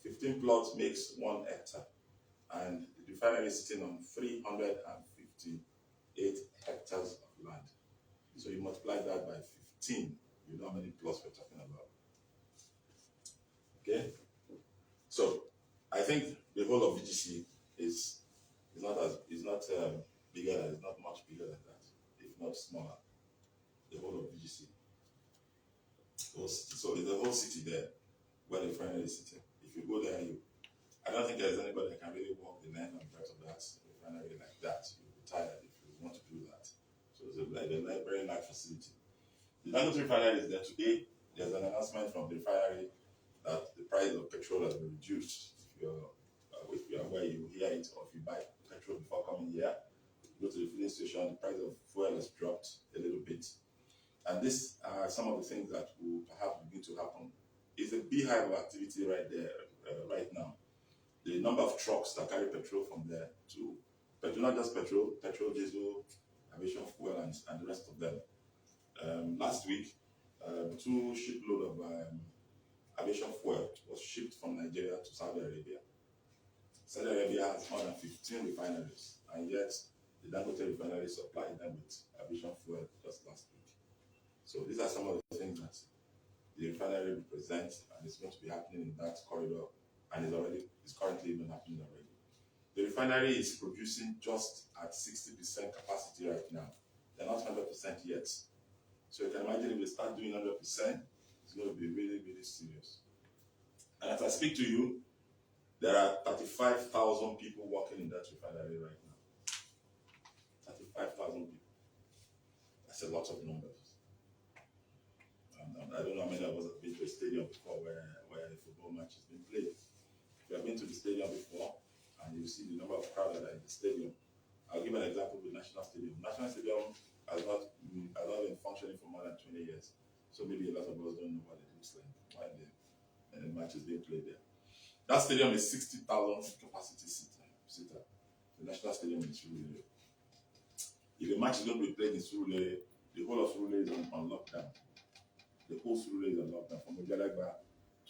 15 plots makes 1 hectare, and the refinery is sitting on 358 hectares of land. So you multiply that by 15, you know how many plots we're talking about. Okay? So I think the whole of VGC is not bigger than, it's not much bigger than that, if not smaller. The whole of VGC. So there's a whole city there where the refinery is sitting. If you go there, I don't think there's anybody that can really walk the length and breadth of that refinery like that. You'll be tired if you want to do that. So it's a very large facility. The Dangote refinery is there today. There's an announcement from the refinery that the price of petrol has been reduced. If you're aware, you hear it, or if you buy petrol before coming here, you go to the filling station, the price of fuel has dropped a little bit. And these are some of the things that will perhaps begin to happen. It's a beehive of activity right there, right now. The number of trucks that carry petrol from there to petrol, not just petrol, diesel, aviation fuel, and the rest of them. Last week, 2 shipload of aviation fuel was shipped from Nigeria to Saudi Arabia. Saudi Arabia has more than 15 refineries, and yet the Dangote refinery supplied them with aviation fuel just last week. So these are some of the things that the refinery represents, and it's going to be happening in that corridor, and it's currently even happening already. The refinery is producing just at 60% capacity right now. They're not 100% yet. So you can imagine if they start doing 100%, it's going to be really, really serious. And as I speak to you, there are 35,000 people working in that refinery right now. 35,000 people. That's a lot of numbers. I don't know how many of us have been to a stadium before where a football match has been played. If you have been to the stadium before and you see the number of crowd that are in the stadium, I'll give an example with National Stadium. National Stadium has not been functioning for more than 20 years. So maybe a lot of us don't know what it looks like while the match is being played there. That stadium is 60,000 capacity seater. The National Stadium in Surulere. If a match is going to be played in Surulere, the whole of Surulere is on lockdown. The whole Surulere is on lockdown, from Ojalagba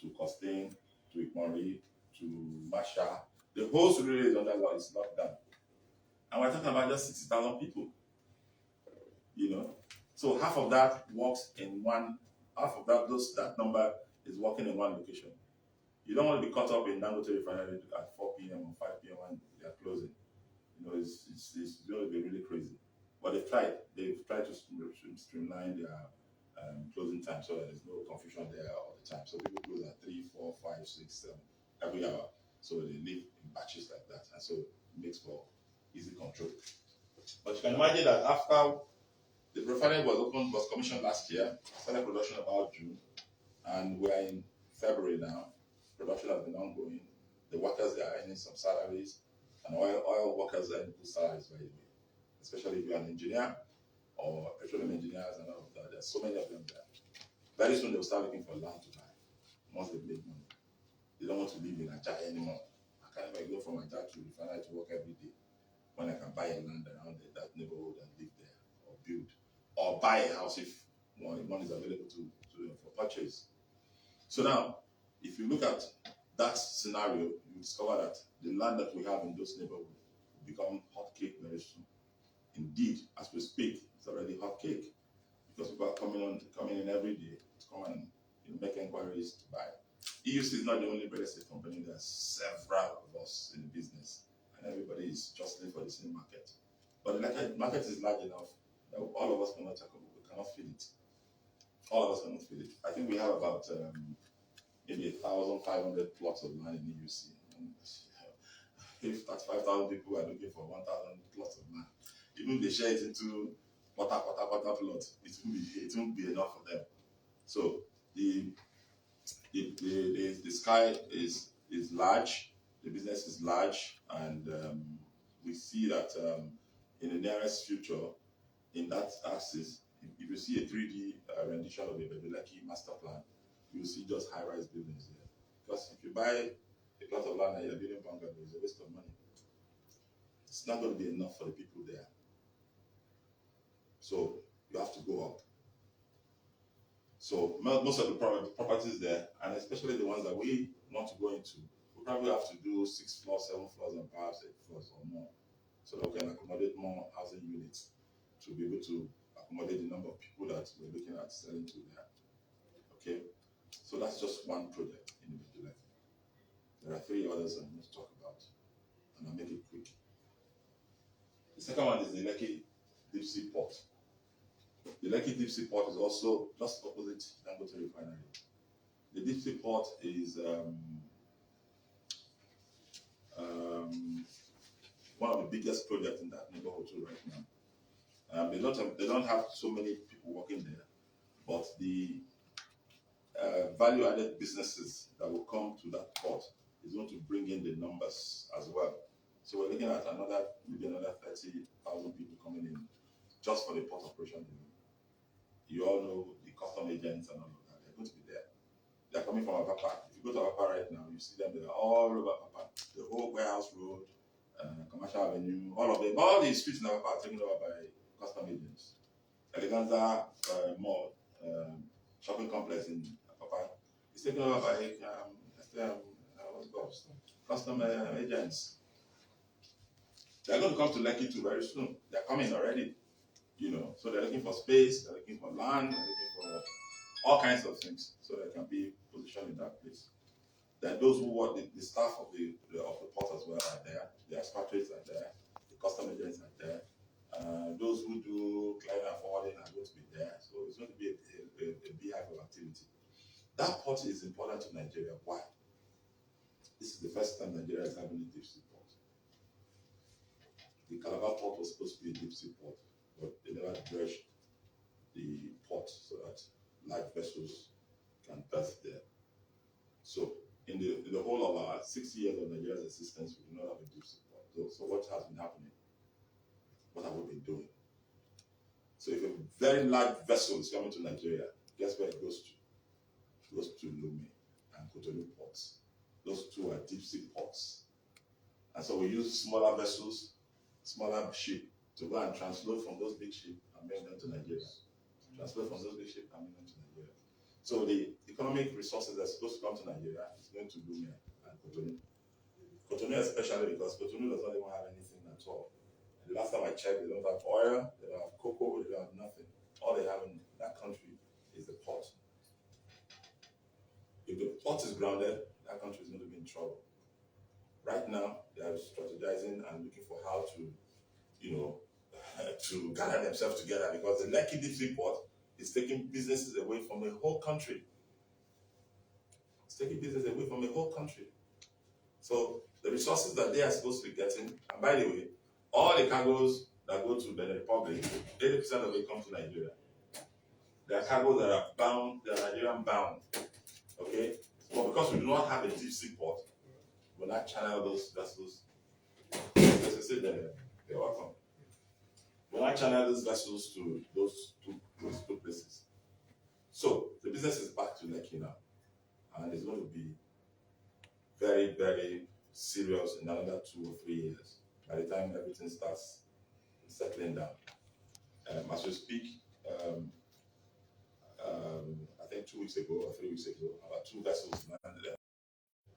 to Costain to Ikmori to Masha. The whole Surulere is locked down. And we're talking about just 60,000 people. So half of that works in one, that number is working in one location. You don't want to be caught up in Dangote refinery at 4 p.m. or 5 p.m. when they are closing. It's going to be really crazy. But they've tried to streamline their closing time so that there's no confusion there all the time. So people close at 3, 4, 5, 6, 7 every hour. So they live in batches like that. And so it makes for easy control. But you can imagine that after the refinery was commissioned last year, started production about June, and we're in February now. Production has been ongoing. The workers are earning some salaries, and oil workers are earning good salaries, by the way. Especially if you're an engineer or petroleum engineers and all of that. There's so many of them there. Very soon they'll start looking for land to buy once they make money. They don't want to live in Ajah anymore. I can't even go from Ajah to refinery to work every day when I can buy a land around that neighborhood and live there, or build, or buy a house if one is available for purchase. So now, if you look at that scenario, you discover that the land that we have in those neighborhoods will become hot cake very soon. Indeed, as we speak, it's already hot cake because people are coming in every day to come and make inquiries to buy. EUC is not the only real estate company. There are several of us in the business, and everybody is jostling for the same market. But the market is large enough that all of us cannot fill it. All of us cannot fill it. I think we have about maybe 1,500 plots of land in EUC. If 35,000 people are looking for 1,000 plots of land, even if they share it into quarter plots, it won't be enough for them. So the sky is large, the business is large, and we see that in the nearest future, in that axis, if you see a 3D rendition of the Babylaki master plan, you will see just high-rise buildings there. Because if you buy a plot of land and you're building bungalows, it's a waste of money. It's not going to be enough for the people there. So you have to go up. So most of the properties there, and especially the ones that we want to go into, we probably have to do 6 floors, 7 floors, and perhaps 8 floors or more, so that we can accommodate more housing units to be able to accommodate the number of people that we're looking at selling to there. Okay, so that's just one project in Midway. There are 3 others I'm going to talk about, and I'll make it quick. The second one is the Lekki Deep Sea Port. The Lekki Deep Sea Port is also just opposite Dangote Refinery. The Deep Sea Port is one of the biggest projects in that neighborhood too right now. They don't have so many people working there, but the value-added businesses that will come to that port is going to bring in the numbers as well. So we're looking at maybe another 30,000 people coming in just for the port operation. You all know the custom agents and all of that. They're going to be there. They're coming from Apapa. If you go to Apapa right now, you see them. They're all over Apapa. The whole Warehouse Road, Commercial Avenue, all of them. All the streets in Apapa are taken over by custom agents. Eleganza Mall, shopping complex in Apapa, is taken over by custom agents. They're going to come to Lekki too very soon. They're coming already. So they're looking for space, they're looking for land, they're looking for all kinds of things, so they can be positioned in that place. Then those who work, the staff of the port as well are there, the expatriates are there, the custom agents are there, those who do client and forwarding are going to be there. So it's going to be a beehive of activity. That port is important to Nigeria. Why? This is the first time Nigeria is having a deep sea port. The Calabar port was supposed to be a deep sea port, but they never dredged the port so that light vessels can berth there. So in the whole of our 60 years of Nigeria's existence, we do not have a deep sea port. So what has been happening? What have we been doing? So if a very large vessel is coming to Nigeria, guess where it goes to? It goes to Lome and Cotonou ports. Those two are deep sea ports. And so we use smaller vessels, smaller ships to go and transload from those big ships and bring them to Nigeria. Transload from those big ships and bring them to Nigeria. So the economic resources that are supposed to come to Nigeria is going to Lome and Cotonou. Cotonou especially because Cotonou does not even have anything at all. The last time I checked, they don't have oil, they don't have cocoa, they don't have nothing. All they have in that country is the port. If the port is grounded, that country is going to be in trouble. Right now, they are strategizing and looking for how to, to gather themselves together because the Lekki Deep Sea Port is taking businesses away from the whole country. It's taking business away from the whole country. So the resources that they are supposed to be getting, and by the way, all the cargoes that go to the Republic, 80% of it comes to Nigeria. There are cargoes that are bound, they are Nigerian bound. Okay? But because we do not have a deep sea port, we'll not channel those vessels. As I said, they're welcome. We'll not channel those vessels to those two places. So the business is back to Lekki now. And it's going to be very, very serious in another 2 or 3 years. By the time everything starts settling down. As we speak, I think 2 weeks ago or 3 weeks ago, about 2 vessels landed there.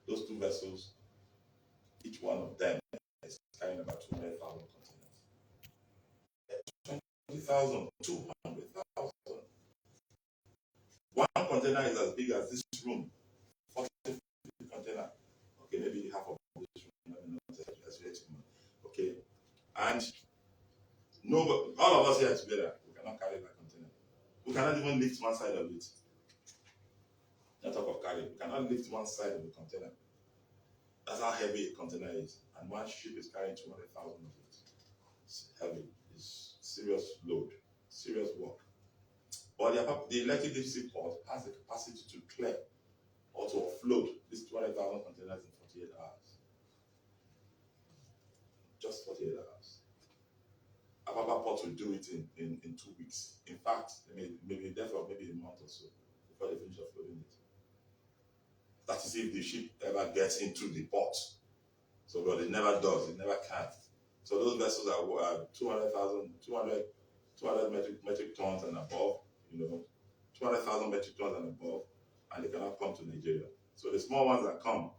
Those 2 vessels, each one of them is carrying about 200,000 containers. 20,000, 200,000. One container is as big as this room. 40 container. Okay, maybe half of this room. Okay, and all of us here together, we cannot carry that container. We cannot even lift one side of it. Not talk of carry. We cannot lift one side of the container. That's how heavy a container is. And one ship is carrying 200,000 of it. It's heavy. It's serious load, serious work. But the Lekki Deep Sea Port has the capacity to clear or to offload these 200,000 containers in 48 hours. Just 48 hours. Apapa Port will do it in 2 weeks. In fact, they may be there for maybe a month or so before they finish offloading it. That is if the ship ever gets into the port. So, but it never does, it never can. So those vessels are 200 metric tons and above, 200,000 metric tons and above, and they cannot come to Nigeria. So the small ones that come,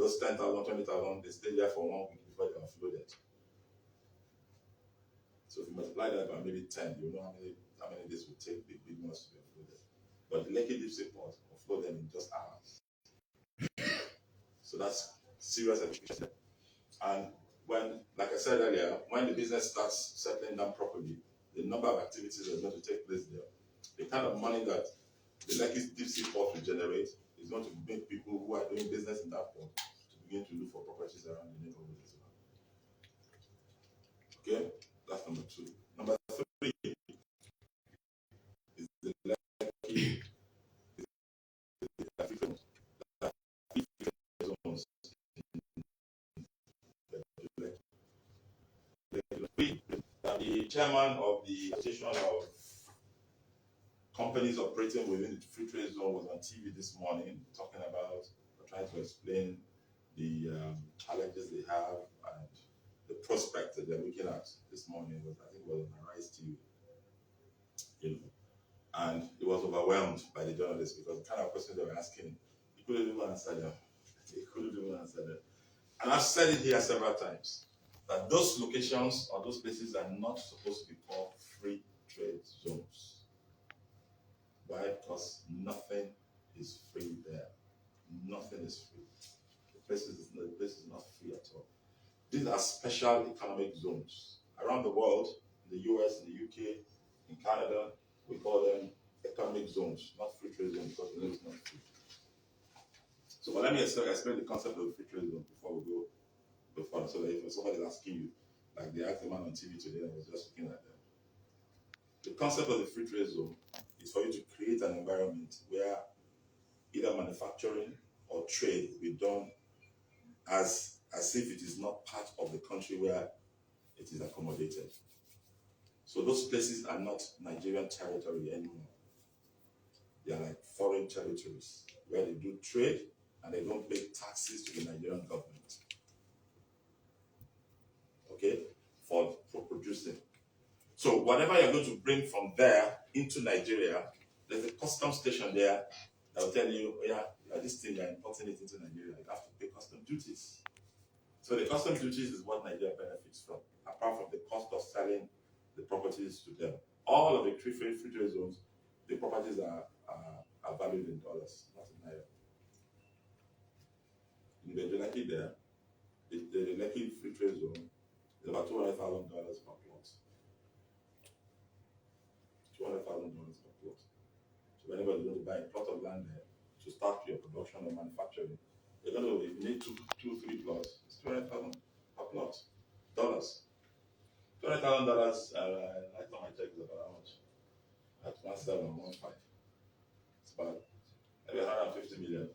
those 10,000, 20,000, they stay there for 1 week before they are offloaded. So if you multiply that by maybe 10, you know how many days will take the big ones to be offloaded. But the Lekki deep sea port offload them in just hours. So that's serious efficiency. And when, like I said earlier, when the business starts settling down properly, the number of activities that are going to take place there, the kind of money that the Lekki deep sea port will generate is going to make people who are doing business in that port to begin to look for properties around the neighborhood as well. Okay, that's number 2. Number 3 is the Lekki zones. The chairman of the Association of Companies Operating Within the Free Trade Zone was on TV this morning talking about, trying to explain the challenges they have and the prospects that they're looking at this morning. I think it was on Arise TV. And he was overwhelmed by the journalists because the kind of questions they were asking, he couldn't even answer them. And I've said it here several times that those locations or those places are not supposed to be called free trade zones. Why? Because nothing is free there. Nothing is free. The place is not free at all. These are special economic zones. Around the world, in the US, in the UK, in Canada, we call them economic zones, not free trade zones, because we know it's not free. So let me explain the concept of the free trade zone before we go further. So that if somebody is asking you, like they asked the man on TV today, I was just looking at them. The concept of the free trade zone is for you to create an environment where either manufacturing or trade will be done as if it is not part of the country where it is accommodated. So those places are not Nigerian territory anymore. They are like foreign territories where they do trade and they don't pay taxes to the Nigerian government. Okay? For producing. So whatever you're going to bring from there into Nigeria, there's a custom station there that will tell you, oh yeah, this thing you're importing it into Nigeria, you have to pay custom duties. So the custom duties is what Nigeria benefits from, apart from the cost of selling the properties to them. All of the free trade zones, the properties are valued in dollars, not in naira. In the Lekki there, the Lekki free trade zone is about $200,000 per plot. $200,000 per plot. So if anybody's going to buy a plot of land there to start your production or manufacturing, you're going to, if you need two, 3 plots, it's $200,000 per plot. $200,000. Last time I checked, is about how much? At 1715. It's about maybe 150 million.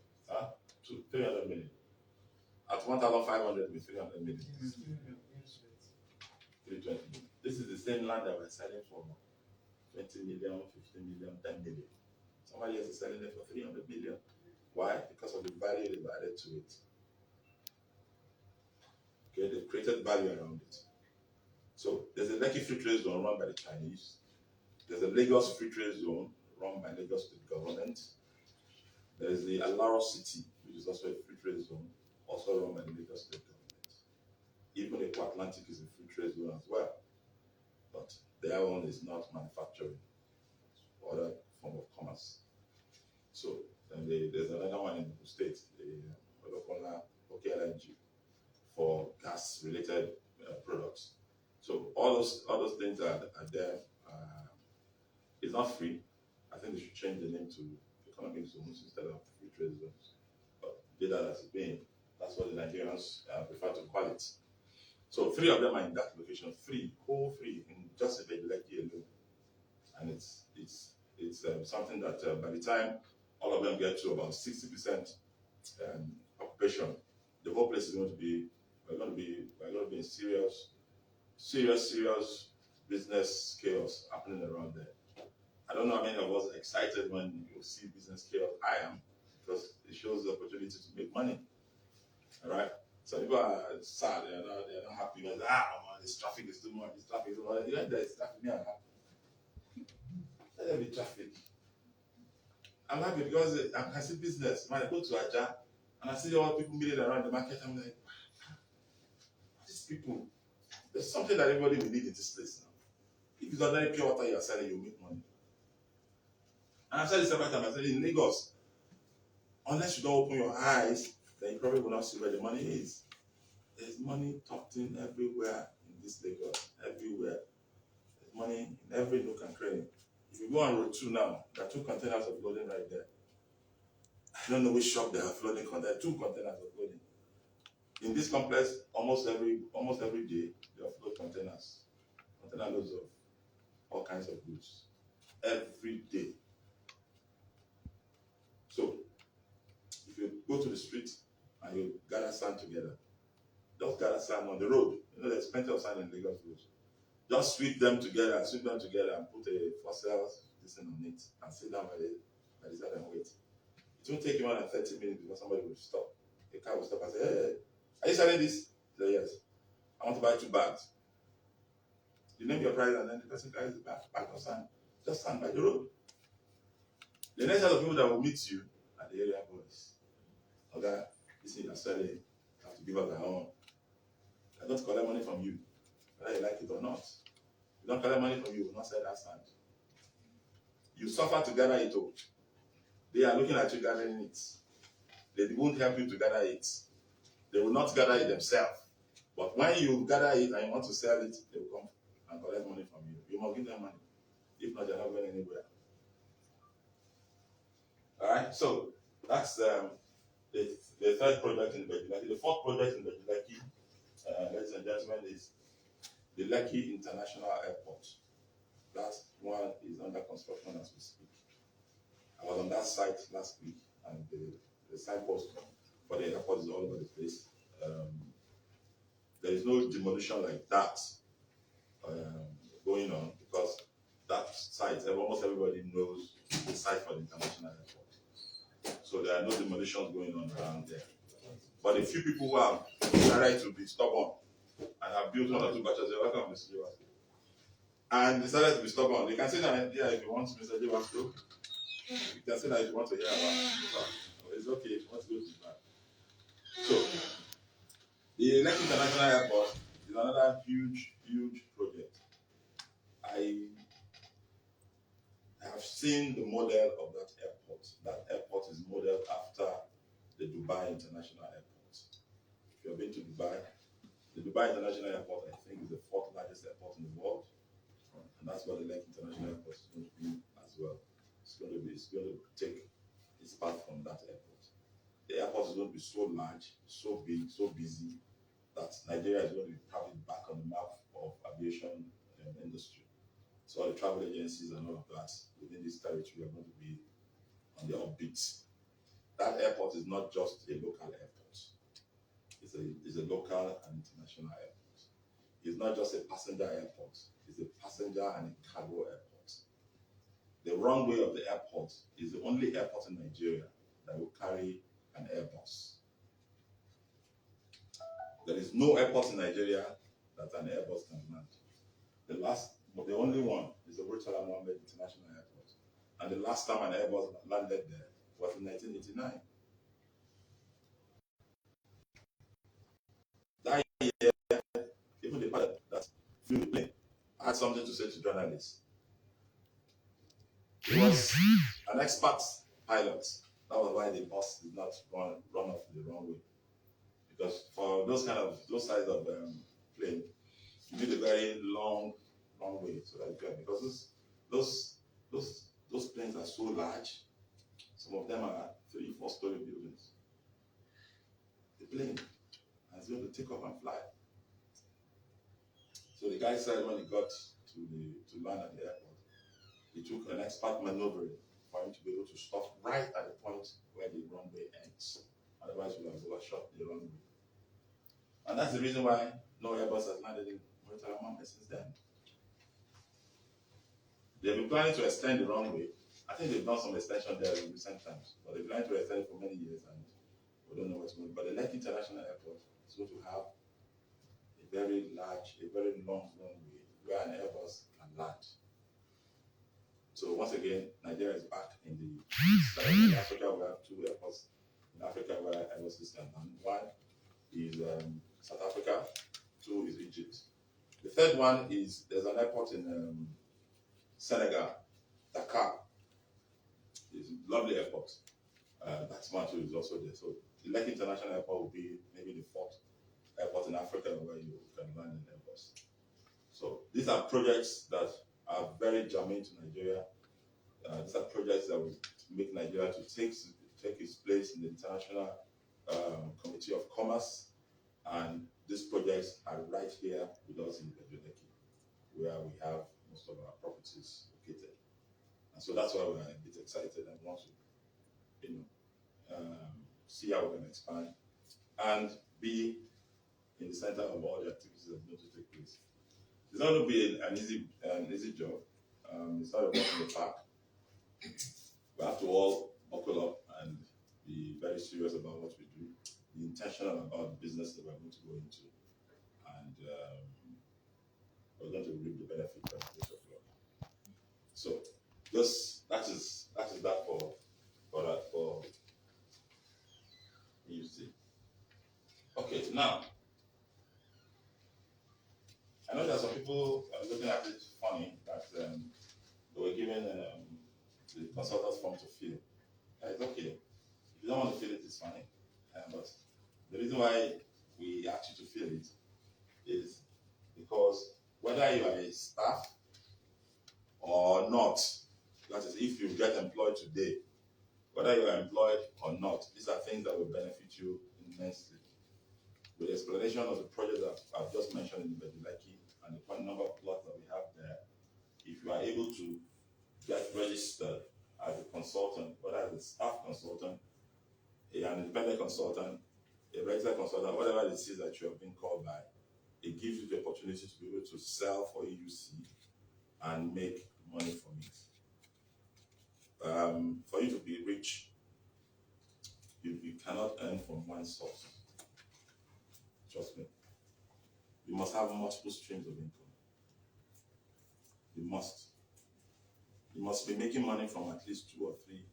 300 million. At 1,500 with 300 million. 320 million. This is the same land that we're selling for 20 million, 15 million, 10 million. Somebody else is selling it for 300 million. Why? Because of the value they've added to it. Okay, they've created value around it. So there's a Lekki Free Trade Zone run by the Chinese. There's a Lagos Free Trade Zone run by Lagos State Government. There's the Alaro City, which is also a free trade zone, also run by the Lagos State Government. Even Eco Atlantic is a free trade zone as well, but their one is not manufacturing or other form of commerce. So then there's another one in the state, the Olokola OKLNG, for gas-related products. So all those things are there. It's not free. I think they should change the name to economic zones instead of free trade zones. But be that as it being, that's what the Nigerians prefer to call it. So 3 of them are in that location, whole 3 in just the Lekki alone. And it's something that by the time all of them get to about 60% occupation, the whole place is going to be, we're going to be in serious business chaos happening around there. I don't know how many of us are excited when you see business chaos. I am, because it shows the opportunity to make money. All right. So people are sad. They're not happy. Because man, this traffic is too much. This traffic is too much. Yeah, there's traffic. Me, I'm happy. Let there be traffic. I'm happy because I can see business. When I go to Aja, And I see all people milling around the market. I'm like, these people, there's something that everybody will need in this place now. If it's ordinary pure water you are selling, you make money. And I've said this every time. I said in Lagos, unless you don't open your eyes, then you probably will not see where the money is. There's money tucked in everywhere in this Lagos, everywhere. There's money in every nook and cranny. If you go on Road 2 now, there are 2 containers of clothing right there. I don't know which shop they have flooding containers. There are 2 containers of clothing. In this complex, almost every day, they offload containers. Container loads of all kinds of goods. Every day. So, if you go to the street and you gather sand together, just gather sand on the road. You know, there's plenty of sand in Lagos roads. Just sweep them together and put a for sale this on it and sit down by the side and wait. It won't take you more than 30 minutes before somebody will stop. A car will stop and say, hey, are you selling this? Say, yes. I want to buy 2 bags. You name your price and then the person carries the bag of sand. Just stand by the road. The next set of people that will meet you are the area boys. Okay, this thing you're selling, you have to give up their own. I don't collect money from you, whether you like it or not. You don't collect money from you, will not sell that sand. You suffer to gather it all. They are looking at you gathering it. They won't help you to gather it. They will not gather it themselves. But when you gather it and you want to sell it, they will come and collect money from you. You must give them money. If not, they're not going anywhere. Alright, so that's the 3rd project in Lekki. The 4th project in Lekki, ladies and gentlemen, is the Lekki International Airport. That one is under construction as we speak. I was on that site last week, and the signpost for the airport is all over the place. There is no demolition like that going on, because that site, almost everybody knows the site for the international airport. So there are no demolitions going on around there. But a few people who have decided to be stubborn and have built 1 or 2 batches, they're welcome, Mr. Jewasco. And decided to be stubborn. You can say that here if you want Mr. Jewasco. You can say that if you want to hear about it. It's okay if you want to go to the back. So, the Lekki International Airport is another huge project. I have seen the model of that airport. That airport is modeled after the Dubai International Airport. If you have been to Dubai, the Dubai International Airport, I think, is the 4th largest airport in the world. And that's what the Lekki International Airport is going to be as well. It's going to take its path from that airport. The airport is going to be so large, so big, so busy, that Nigeria is going to be probably back on the map of aviation industry. So all the travel agencies and all of that within this territory are going to be on the upbeat. That airport is not just a local airport. It's a local and international airport. It's not just a passenger airport. It's a passenger and a cargo airport. The runway of the airport is the only airport in Nigeria that will carry an Airbus. There is no airport in Nigeria that an Airbus can land. The only one is the Murtala Mohammed International Airport. And the last time an Airbus landed there was in 1989. That year, even the pilot that flew the plane had something to say to journalists. He was an expert pilot. That was why the bus did not run off the runway. Because for those size of plane, you need a very long way so that you can, because those planes are so large. Some of them are 3-4 story buildings. The plane is going to take off and fly. So the guy said when he got to land at the airport, he took an expert maneuvering for him to be able to stop right at the point where the runway ends. Otherwise, we would have overshot the runway. And that's the reason why no Airbus has landed in Murtala Mohammed since then. They've been planning to extend the runway. I think they've done some extension there in recent times, but they've planned to extend it for many years, and we don't know what's going on. But the Lekki International Airport is going to have a very large, a very long runway where an Airbus can land. So once again, Nigeria is back in the in Africa. We have 2 airports in Africa where airports can land. One is South Africa, two is Egypt. The third one is there's an airport in Senegal, Dakar. It's a lovely airport. That's one too is also there. So the Lekki International Airport will be maybe the fourth airport in Africa where you can land in airports. So these are projects that are very germane to Nigeria. These are projects that will make Nigeria to take its place in the International Committee of Commerce. And these projects are right here with us in Lekki, where we have most of our properties located. And so that's why we're a bit excited and want to, see how we can expand and be in the center of all the activities that are going to take place. It's not going to be an easy job. It's not a walk in the park. We have to all buckle up and be very serious about what we do, be intentional about the business that we're going to go into, and we're going to reap the benefit of this of God. So, that is that for EUC. Okay, now I know that some people are looking at it funny that they were given the consultant's form to fill. It's okay. If you don't want to fill it, it's fine. But the reason why we ask you to fill it is because whether you are a staff or not, that is, if you get employed today, whether you are employed or not, these are things that will benefit you immensely. With the explanation of the project that I've just mentioned in Bedulaki and the number of plots that we have there, if you are able to get registered as a consultant, whether as a staff consultant, an independent consultant, a registered consultant, whatever it is that you have been called by, it gives you the opportunity to be able to sell for EUC and make money from it. For you to be rich, you cannot earn from one source. Trust me. You must have multiple streams of income. You must. You must be making money from at least 2 or 3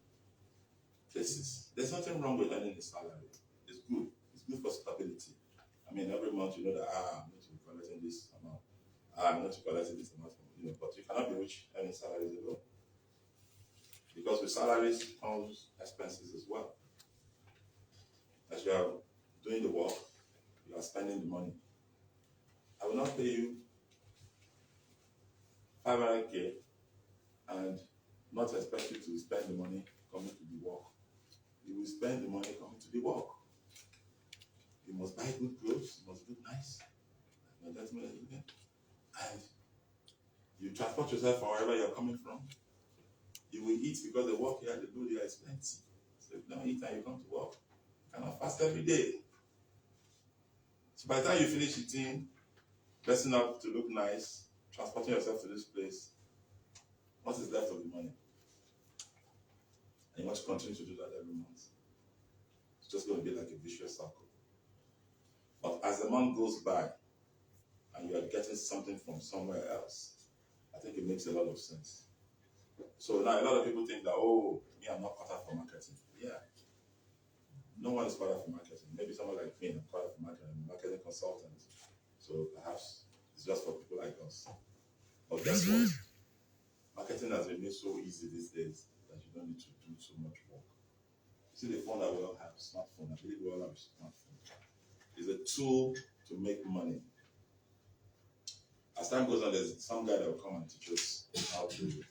places. There's nothing wrong with earning a salary. It's good. It's good for stability. I mean, every month you know that I'm going to be collecting this amount. I'm going to be collecting this amount from but you cannot be rich earning salaries alone. Because with salaries comes expenses as well. As you are doing the work, you are spending the money. I will not pay you 500k and not expect you to spend the money coming to the work. You will spend the money coming to the work. You must buy good clothes, you must look nice. And you transport yourself from wherever you're coming from. You will eat because the work here, the food here is plenty. So if you don't eat and you come to work, you cannot fast every day. So by the time you finish eating, dressing up to look nice, transporting yourself to this place, what is left of the money? And you want to continue to do that every month. It's just going to be like a vicious circle. But as the month goes by, and you are getting something from somewhere else, I think it makes a lot of sense. So now a lot of people think that, oh, me, I'm not cut out for marketing. Yeah. No one is cut out for marketing. Maybe someone like me, I'm cut out for marketing. I'm a marketing consultant. So perhaps it's just for people like us. But guess what? Marketing has been made so easy these days that you don't need to do so much work. You see the phone that we all have, smartphone. I believe we all have a smartphone. It's a tool to make money. As time goes on, there's some guy that will come and teach us how to do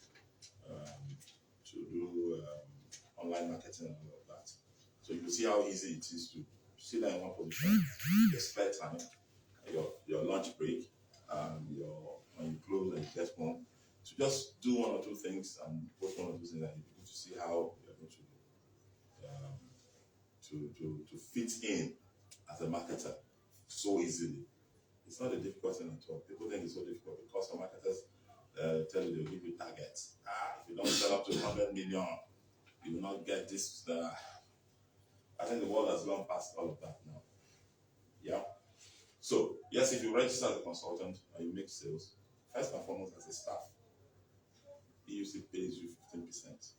online marketing and all of that. So you will see how easy it is to sit there in one position, your spare time, your lunch break, when you close and you get home, to just do 1 or 2 things and post 1 or 2 things, and you begin to see how you're going to fit in as a marketer so easily. It's not a difficult thing at all. People think it's so difficult because some marketers tell you they'll give you targets. If you don't sell up to 100 million, you will not get this. I think the world has gone past all of that now. Yeah. So, yes, if you register as a consultant and you make sales, first and foremost as a staff, EUC pays you 15%.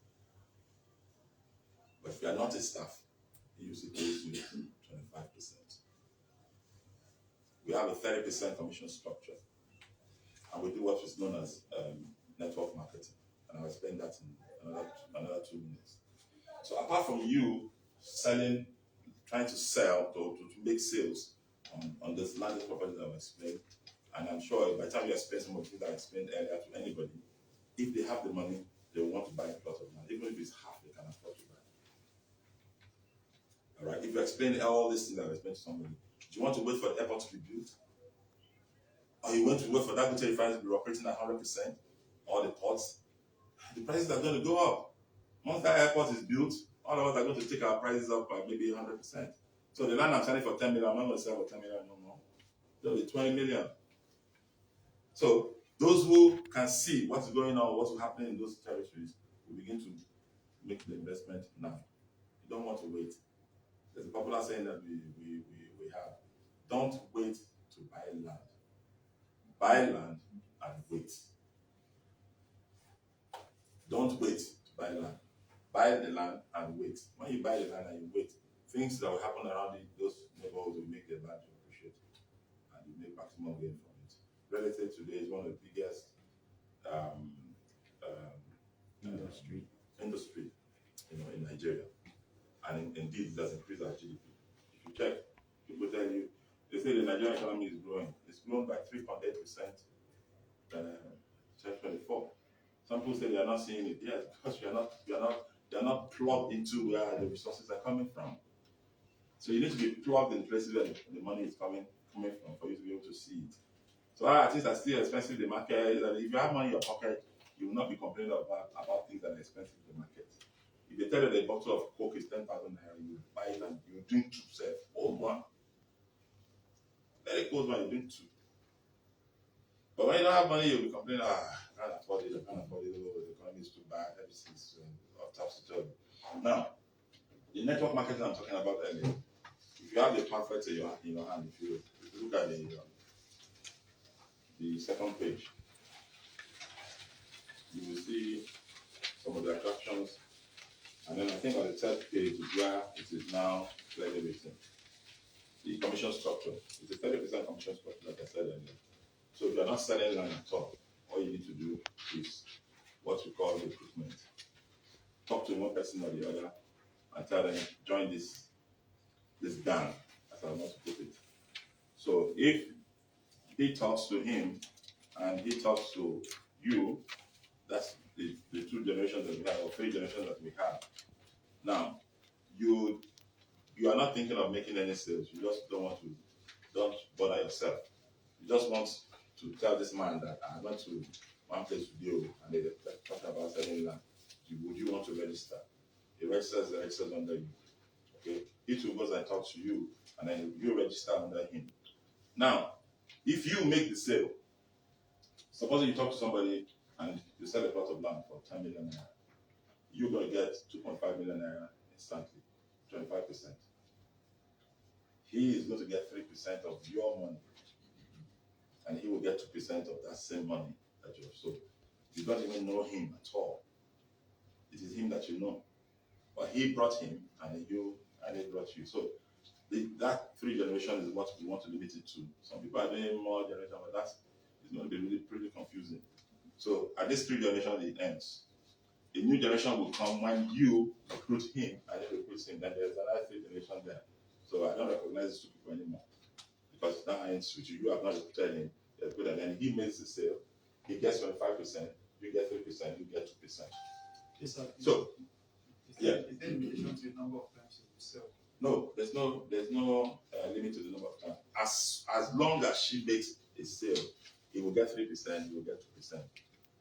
But if you are not a staff, EUC pays you 25%. We have a 30% commission structure, and we do what is known as network marketing. And I'll explain that in another 2 minutes. So apart from you selling, trying to sell, to make sales on this landed property that I explained, and I'm sure by the time you explain some of the things that I explained earlier to anybody, if they have the money, they want to buy a plot of land. Even if it's half, they can afford to buy. All right. If you explain all these things that I explained to somebody, do you want to wait for the airport to be built? Or you want to wait for that hotel refinery to be operating at 100%? Or the ports? The prices are going to go up. Once that airport is built, all of us are going to take our prices up by maybe 100%. So the land I'm selling for 10 million, I'm not going to sell for 10 million no more. It'll be 20 million. So those who can see what's going on, what's happening in those territories, will begin to make the investment now. You don't want to wait. There's a popular saying that we have. Don't wait to buy land. Buy land and wait. Don't wait to buy land. Buy the land and wait. When you buy the land and you wait, things that will happen around those neighborhoods will make the land to appreciate, and you make maximum gain from it. Real estate today is one of the biggest industry in Nigeria, and indeed it has increased our GDP. If you check, people tell you, they say the Nigerian economy is growing. It's grown by 3.8% 2024. Some people say they are not seeing it. Yes, because they are not plugged into where the resources are coming from. So you need to be plugged in places where the money is coming from for you to be able to see it. So things are still expensive in the market. If you have money in your pocket, you will not be complaining about things that are expensive in the market. If they tell you that a bottle of Coke is 10,000 naira, you buy it and you drink two, say, old one. Very cold one, you drink two. But when you don't have money, you'll be complaining, I can't afford it, the economy is too bad, everything is topsy-turvy. Now, the network marketing I'm talking about earlier, if you have the pamphlet in your hand, if you look at the second page, you will see some of the attractions, and then I think on the third page is where it is now clearly written. The commission structure. It's a 30% commission structure, like I said earlier. So if you're not selling land at all you need to do is what we call recruitment. Talk to one person or the other and tell them, join this gang, as I want to put it. So if he talks to him and he talks to you, that's the two generations that we have, or three generations that we have. Now, you are not thinking of making any sales. You just don't bother yourself. You just want to tell this man that I went to one place to deal, and they talked about selling land. Would you want to register? He registers under you. Okay? He too goes and talks to you, and then you register under him. Now, if you make the sale, suppose you talk to somebody and you sell a plot of land for 10 million naira, you're going to get 2.5 million naira instantly, 25%. He is going to get 3% of your money, and he will get 2% of that same money that you have sold. You don't even know him at all. It is him that you know. But he brought him, and he brought you. So that 3 generations is what we want to limit it to. Some people are doing more generations, but that's going to be really pretty confusing. So at this 3 generations, it ends. A new generation will come when you recruit him, and then recruit him. Then there's another 3 generations there. So I don't recognize these 2 people anymore, because that ends with you. You have not recruited him. And then he makes the sale. He gets 25%. You get 3%. You get 2%. Yes, sir. So, is there a limitation to the number of times you sell? No, there's no limit to the number of times. As long as she makes a sale, he will get 3%. You will get 2%.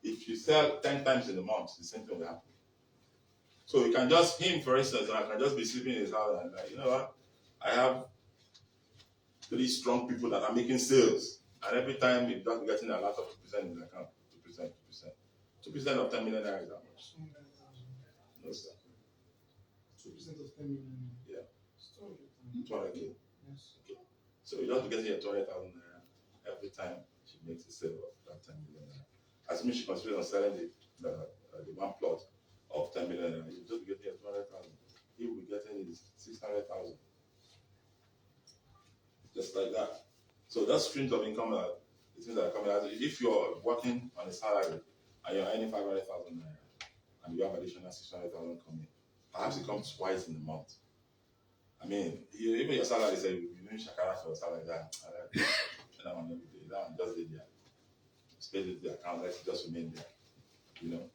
If you sell 10 times in a month, the same thing will happen. So you can just, for instance, I can just be sleeping in his house and like, you know what? I have 3 strong people that are making sales. And every time he's just getting a lot of 2% in his account. 2%. 2% of 10 million naira is how much? No, sir. 2% of 10 million. Yeah. 200K. Yes. Okay. So you just getting a 200,000 naira every time she makes a sale of that 10 million naira. Assuming she considers on selling the one plot of 10 million naira, you just getting a 200,000. he will be getting his 600,000. Just like that. So those streams of income are the things that are coming out. If you're working on a salary and you're earning 500,000 naira and you have additional 600,000 coming, perhaps it comes twice in a month. I mean, even your salary say you doing shakara for your salary that one every day. That one just did there. Spend it the account, let it just remain there. You know.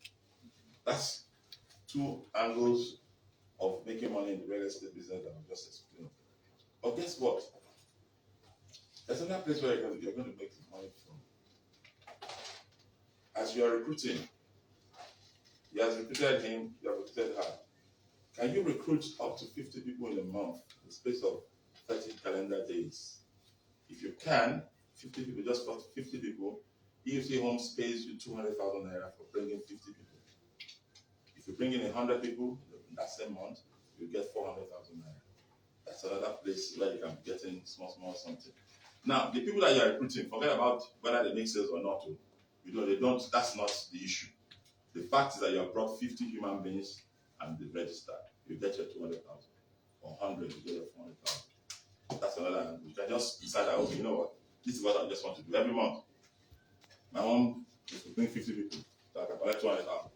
That's two angles of making money in the real estate business that I've just explained. But guess what? There's another place where you're going to make money from. As you are recruiting, you have recruited him, you have recruited her. Can you recruit up to 50 people in a month in the space of 30 calendar days? If you can, 50 people, just for 50 people, EUC Homes pays you 200,000 naira for bringing 50 people. If you bring in 100 people in that same month, you get 400,000 naira. That's another place where you can be getting small something. Now, the people that you are recruiting, forget about whether they make sales or not. You know, they don't, that's not the issue. The fact is that you have brought 50 human beings and they register. You get your 200,000. Or 100, you get your 400,000. That's another angle. You can just decide that, okay, you know what, this is what I just want to do every month. My mom is to bring 50 people, so I can collect 200,000.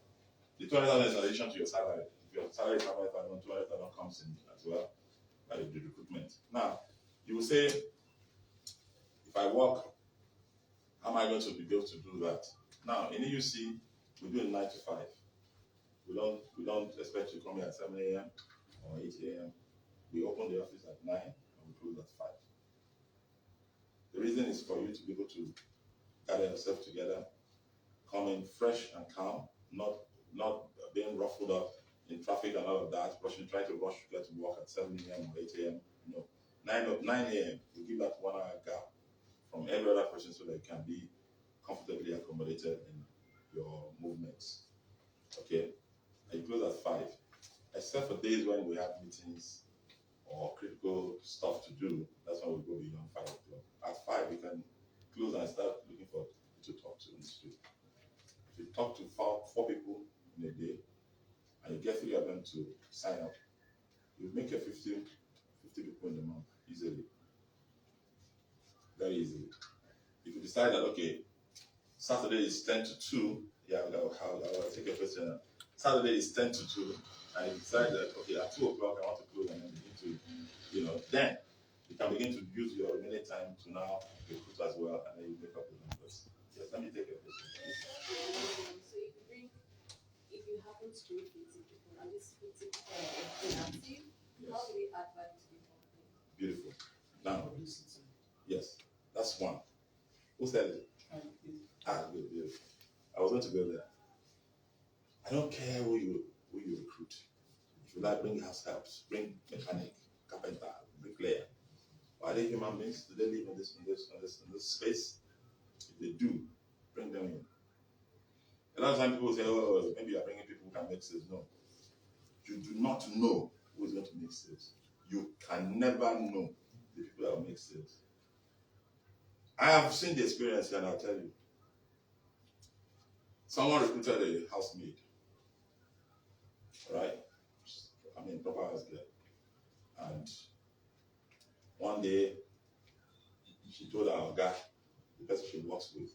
The 200,000 is in addition to your salary. If your salary is 500,000, 200,000 comes in as well by the recruitment. Now, you will say, if I work, how am I going to be able to do that? Now, in EUC, we do it 9 to 5. We don't expect you to come here at 7 a.m. or 8 a.m. We open the office at 9 and we close at 5. The reason is for you to be able to gather yourself together, come in fresh and calm, not being ruffled up in traffic and all of that, trying to rush to get to work at 7 a.m. or 8 a.m. No. 9 a.m. we give that 1 hour gap from every other person so that you can be comfortably accommodated in your movements. Okay? And you close at 5. Except for days when we have meetings or critical stuff to do, that's when we go beyond 5 o'clock. At 5, we can close and start looking for people to talk to in the street. If you talk to four people in a day, and you get 3 of them to sign up, you make your 50 people in the month easily. Very easily. If you decide that, okay, Saturday is 10 to 2, yeah, I'll take a question. Saturday is 10 to 2, and you decide that, okay, at 2 o'clock I want to close and then begin to, then you can begin to use your remaining time to now recruit as well, and then you make up the numbers. Yes, let me take a question. So if you happen to bring 50 people and this 50 people are inactive, Yes. how do we add value to the company? Beautiful. Now, yes, that's one. Who said it? Good. I was going to go there. I don't care who you recruit. If you like, bring house helps, bring mechanic, carpenter, bricklayer. Are they human beings? Do they live in this space? If they do, bring them in. A lot of times people say, oh, maybe you're bringing people who can make sales. No. You do not know who is going to make sales. You can never know the people that will make sales. I have seen the experience here, and I'll tell you. Someone recruited a housemaid, right? I mean, proper house girl. And one day, she told our guy, the person she works with,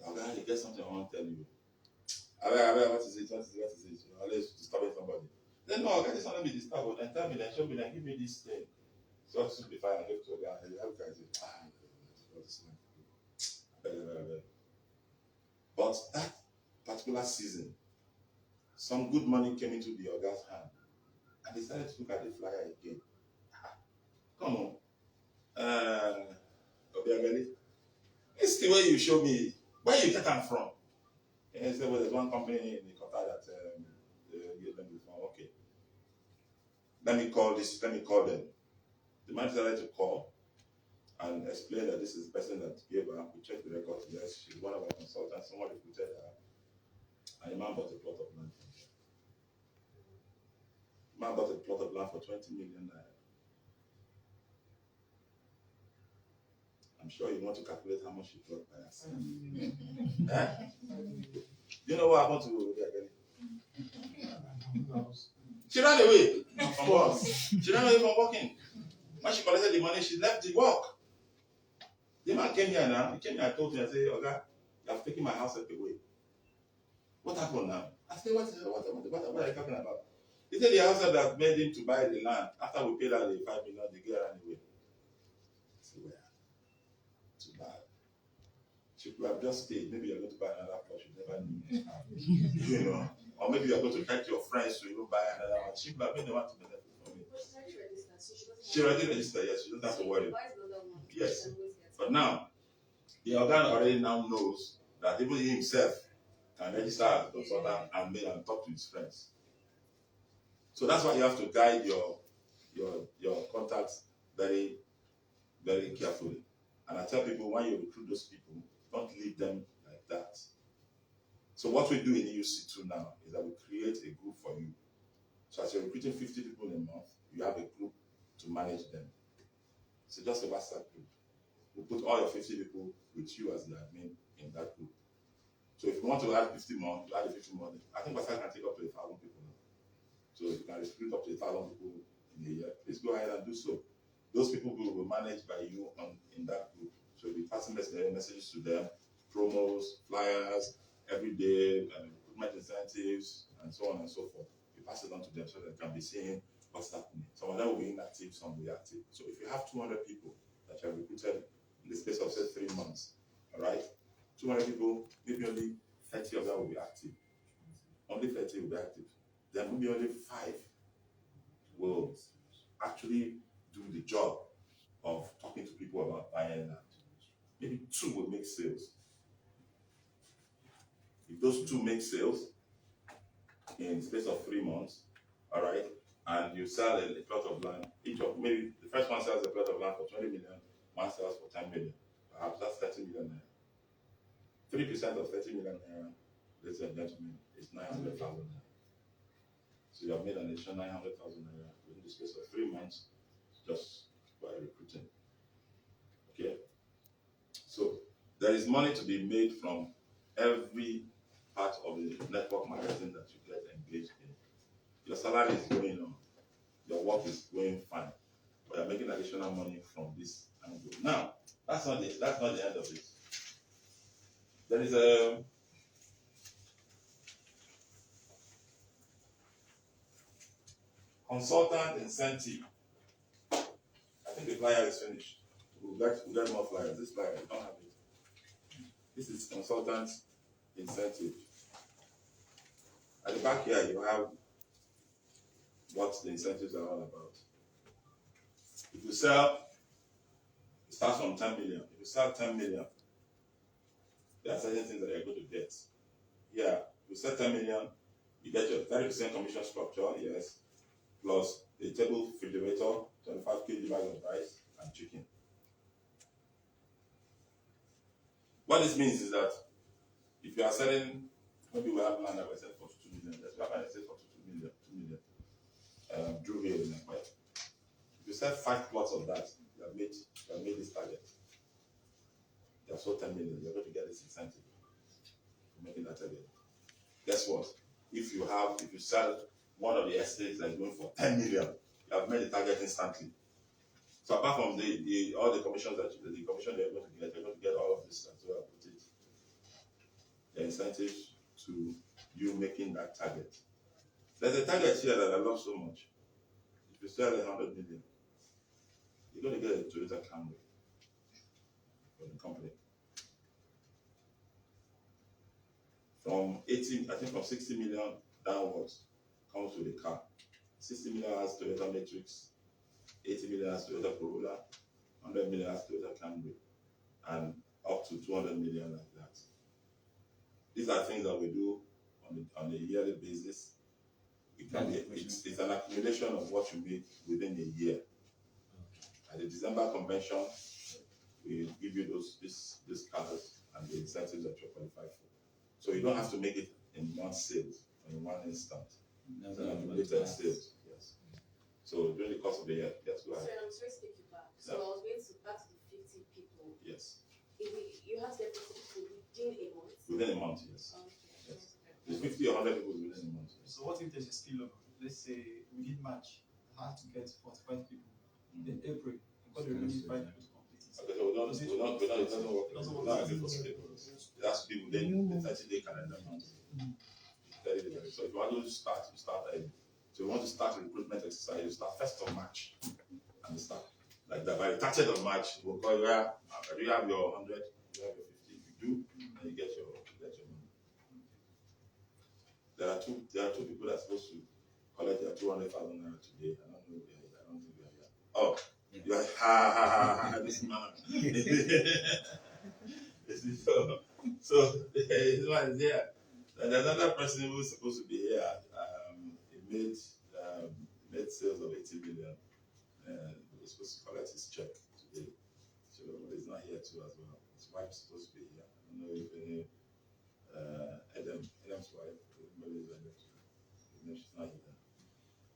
our guy, you get something I want to tell you. What is it? You're always disturbing somebody. Then, no, our guy is not going to be disturbed. Then tell me, then show me, then give me this thing. So I should be fine and give it to a guy. And the other guy said, what is it? But that particular season, some good money came into the Oga's hand. And they started to look at the flyer again. Come on. Obiageli, it's the way you show me. Where you get them from? And he said, well, there's one company in the Qatar that gave them before. Okay. Let me call them. The man decided to call and explain that this is the person that gave her. We checked the records. Yes, she's one of our consultants. Someone recruited her. And the man bought a plot of land from her. The man bought a plot of land for 20 million naira. I'm sure you want to calculate how much you got by yourself. You know what happened to Obiageli? She ran away from work. She ran away from working. When she collected the money, she left the work. The man came here now. He came here and told me, I said, Oga, you have taken my house away. What happened now? I said, what are you talking about? He said the house that made him to buy the land, after we paid out the 5 million, the girl ran away. I said, well, too bad. She could have just stayed. Maybe you're going to buy another plot you never knew. You know. Or maybe you're going to get your friends to even buy another one. She could have been the one to benefit from it. She already registered, yes. She doesn't have to worry. Yes. But now, the organ already now knows that even he himself can register as a consultant and mail and talk to his friends. So that's why you have to guide your contacts very, very carefully. And I tell people, when you recruit those people, don't leave them like that. So what we do in EUC2 now is that we create a group for you. So as you're recruiting 50 people in a month, you have a group to manage them. So just a WhatsApp group. We put all your 50 people with you as the admin in that group. So if you want to add 50 more, you add the 50 more. I think WhatsApp can take up to 1,000 people now. So if you can recruit up to 1,000 people in a year, please go ahead and do so. Those people will be managed by you in that group. So you'll be passing messages to them, promos, flyers, everyday recruitment incentives, and so on and so forth. You pass it on to them so they can be seeing what's happening. Some of them will be inactive, some will be active. So if you have 200 people that you have recruited in the space of say 3 months, all right, 200 people, maybe only 30 of them will be active. Only 30 will be active. Then maybe only 5 will actually do the job of talking to people about buying land. Maybe 2 will make sales. If those 2 make sales in the space of 3 months, all right, and you sell a plot of land, maybe the first one sells a plot of land for 20 million, one sells for 10 million. Perhaps that's 30 million naira. 3% of 30 million naira, ladies and gentlemen, is 900,000 naira. So you have made an additional 900,000 naira within the space of 3 months just by recruiting. Okay? So there is money to be made from every part of the network marketing that you get engaged in. Your salary is going on, your work is going fine, but you're making additional money from this angle. Now, that's not the end of it. There is a consultant incentive. I think the flyer is finished. We'll get more flyers. This flyer, we don't have it. This is consultant incentive. At the back here, you have what the incentives are all about. If you sell, it starts from 10 million. If you sell 10 million, there are certain things that you're going to get. Yeah, if you sell 10 million, you get your 30% commission structure, yes, plus a table refrigerator, 25 kg bag of rice, and chicken. What this means is that if you are selling, maybe we have land that we sell for 2 million, let's have land that sells for 2 million, Drew here in Empire. If you sell 5 plots of that, you have made this target. You have sold 10 million, you're going to get this incentive for making that target. Guess what? If you sell one of the estates that's going for 10 million, you have made the target instantly. So apart from all the commissions the commission they're going to get all of this as well with it. The incentives to you making that target. There's a target here that I love so much. If you sell 100 million, you're going to get a Toyota Camry from the company. From 60 million downwards comes with a car. 60 million has Toyota Matrix, 80 million has Toyota Corolla, 100 million has Toyota Camry, and up to 200 million like that. These are things that we do on a yearly basis. It's an accumulation of what you make within a year. At the December convention, we give you these cars and the incentives that you're qualified for. So you don't have to make it in one sales or in one instant. It's an accumulated sales. Yes. So during the course of the year, yes, go ahead. So I'm sorry to take you back. So I was going to back to the 50 people. Yes. You have to get 50 people within a month. Within a month, yes. Okay. Yes. There's 50 or 100 people within a month. Yes. So what if there's a spillover? let's say we did March, I had to get 45 people. Then April, I got the remaining 5 people to complete it. Okay, so it doesn't work. It doesn't work. Not for people. It has to be within the 30-day calendar month. 30 days. So if you want to start, you start early. So if you want to start a recruitment exercise, you start 1st of March and you start like that. By the 30th of March, we'll call you. Do you have your 100? You have your 50. If you do, then you get your money. There are two people that are supposed to collect their 200,000 naira today. I don't know if they are here. I don't think they are here. Oh, you are this man. So this one is here. And there's another person who's supposed to be here. He made sales of 80 million. He was supposed to collect his check today. So he's not here too as well. His wife's supposed to be here. I don't know if any Enem's wife, everybody is there. She's not here.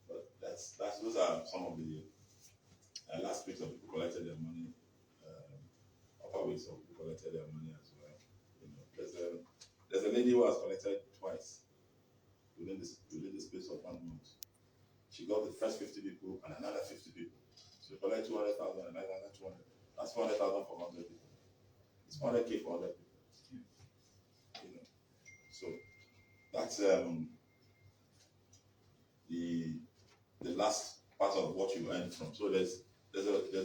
But those are some of the last weeks of people collected their money. Upper weeks of people collected their money as well. You know, there's a lady who has collected twice within the space of 1 month. She got the first 50 people and another 50 people. So she collected 200,000 and another 200. That's 400,000 for 100 people. It's 400K for 100 people. You know, so that's the last part of what you earn from. So there's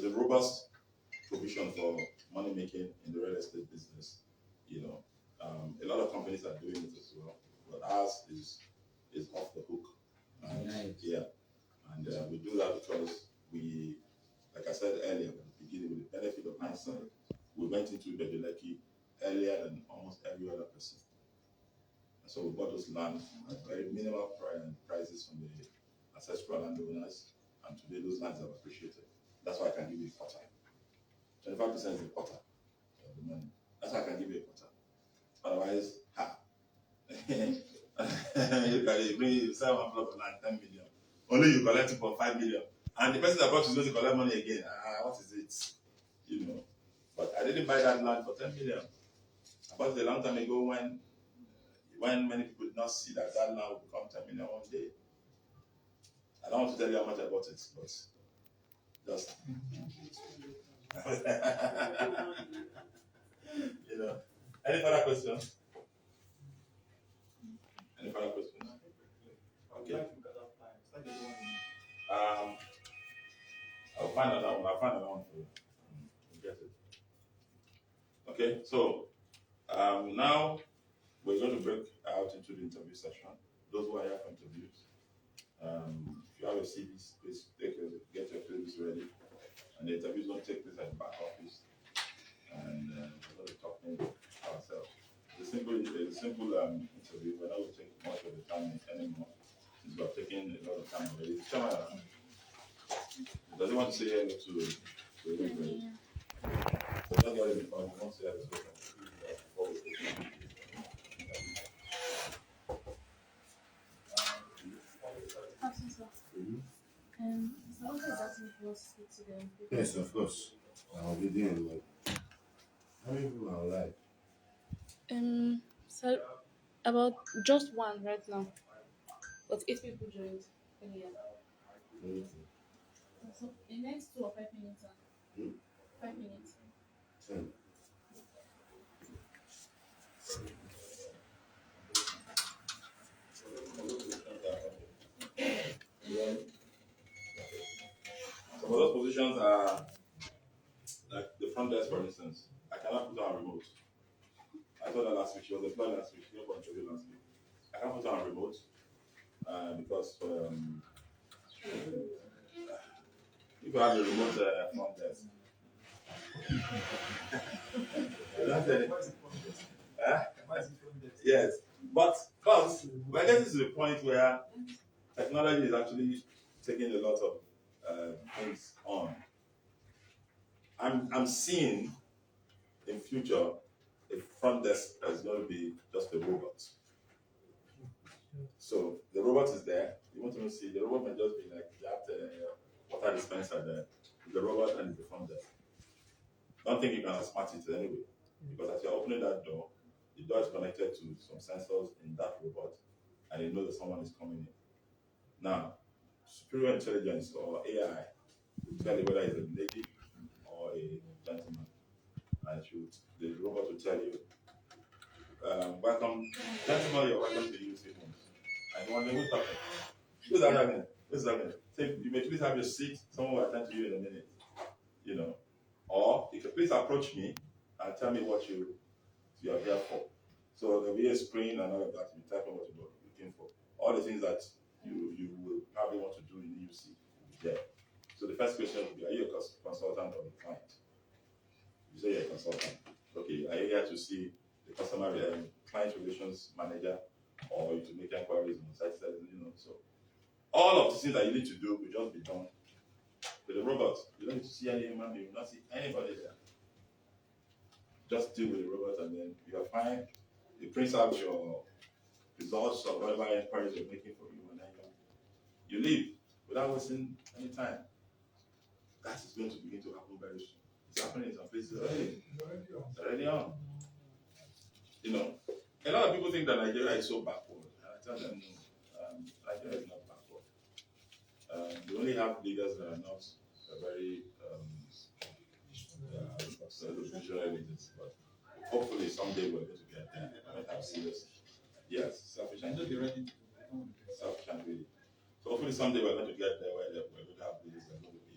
a robust provision for money making in the real estate business. You know, a lot of companies are doing it as well, but ours is off the hook. Nice. Yeah, and we do that because we, like I said earlier, at the beginning, with the benefit of hindsight, we went into Beduleki earlier than almost every other person. And so we bought those lands at very minimal prices from the ancestral landowners, and today those lands have appreciated. That's why I can give you a quarter. 25% is a quarter of the money. That's why I can give you a quarter. Otherwise, you sell one plot of land, 10 million. Only you collect 2.5 million. And the person that bought you is going to collect money again. What is it? You know. But I didn't buy that land for 10 million. I bought it a long time ago when many people did not see that land will become 10 million one day. I don't want to tell you how much I bought it, but just you know. Any further questions? Any further questions? Okay. I'll find another one. For you. You'll get it. Okay, so now we're going to break out into the interview session. Those who are here for interviews, if you have your CVs, please get your CVs ready. And the interview is going to take place at the back office. And we're going to be talking ourselves. It's a simple interview. We're not going to take much of the time anymore. Since we are taking a lot of time already. Does he want to say hello to everybody? So just get ready before we want to say hello to Yes, of course. I'll be doing it. How many people are alive? So about just one right now, but 8 people joined earlier. So in the next 2 or 5 minutes, 5 minutes. 10. Some of those positions are like the front desk, for instance. I cannot put on remote. I told her last week, she was employed last week, she came for interview last week. I can't put on remote because if you have a remote front desk. Yes, but we're getting to the point where technology is actually taking a lot of things on. I'm seeing in future a front desk is going to be just a robot. So the robot is there. You want to see the robot might just be like that water dispenser there. The robot and the front desk. Don't think you can smart it anyway, because as you're opening that door, the door is connected to some sensors in that robot, and you know that someone is coming in. Now, superior intelligence or AI will tell you whether it's a lady or a gentleman. And the robot will tell you, welcome, gentlemen, you're welcome to EUC Homes. And you wonder, who's talking? Who's that happening? Who's that happening? Say, you may please have your seat. Someone will attend to you in a minute. You know, or you can please approach me and tell me what you are here for. So there'll be a screen and all of that. You type on what you're looking for. All the things that you will probably want to do in EUC will be there. So the first question will be, are you a consultant or a client? You say you're a consultant. Okay, are you here to see the customer client relations manager, or to make inquiries on site, so all of the things that you need to do will just be done with the robot. You don't need to see any human being, you will not see anybody there. Just deal with the robot and then you are fine. It prints out your results or whatever inquiries you're making for you, and then you leave without wasting any time. That is going to begin to happen very soon. It's happening in some places already. It's already on. You know, a lot of people think that Nigeria is so backward. And I tell them, no, Nigeria is not backward. We only have leaders that are not very visionary leaders, but hopefully someday we're going to get there. I'm serious. Yes, selfish and greedy. Selfish and greedy. So hopefully someday we're going to get there where we're going to have leaders that are going to be